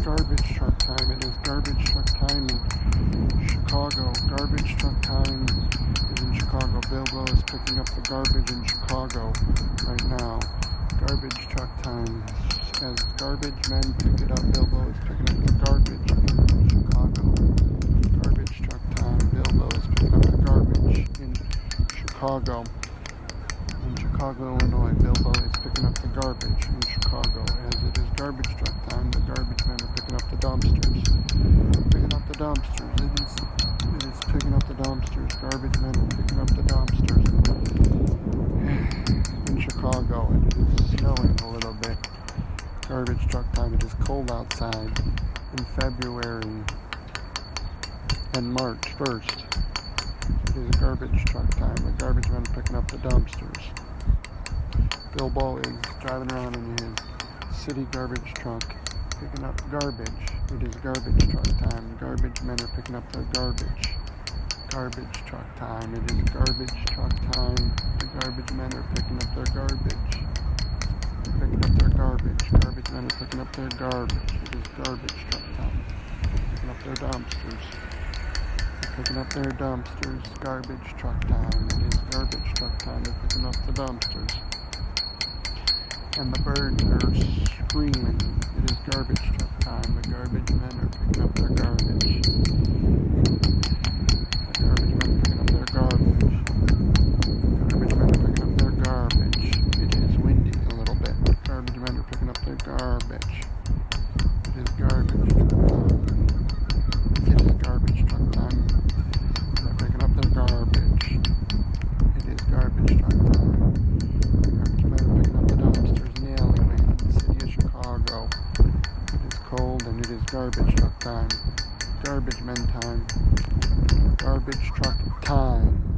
garbage truck time. It is garbage truck time in Chicago. Garbage truck time is in Chicago. Bilbo is picking up the garbage in Chicago right now. Garbage truck time. As garbage men pick it up, Bilbo is picking up the garbage in Chicago. Garbage truck time. Bilbo is picking up the garbage in Chicago. In Chicago, Illinois, Bilbo is picking up the garbage in Chicago. As it is garbage truck time, the garbage men are picking up the dumpsters. Picking up the dumpsters. It is picking up the dumpsters. Garbage men are picking up the dumpsters in Chicago. And it is snowing a little bit. Garbage truck time. It is cold outside in February and March 1st. It is garbage truck time. The garbage men are picking up the dumpsters. Bilbo is driving around in his city garbage truck picking up garbage. It is garbage truck time. The garbage men are picking up their garbage. Garbage truck time. It is garbage truck time. The garbage men are picking up their garbage. Picking up their garbage. Garbage men are picking up their garbage. It is garbage truck time. Picking up their dumpsters. Picking up their dumpsters. Garbage truck time. It is garbage truck time. They're picking up the dumpsters. And the birds are screaming. It is garbage truck time. The garbage men are picking up their garbage. The garbage men are picking up their garbage. Garbage men are picking up their garbage. It is windy a little bit. Garbage men are picking up their garbage. It is garbage truck time. It is garbage truck time. They're picking up their garbage. It is garbage truck time. Garbage men are picking up the dumpsters in the alleyways in the city of Chicago. It is cold and it is garbage truck time. Garbage men time. Garbage truck time.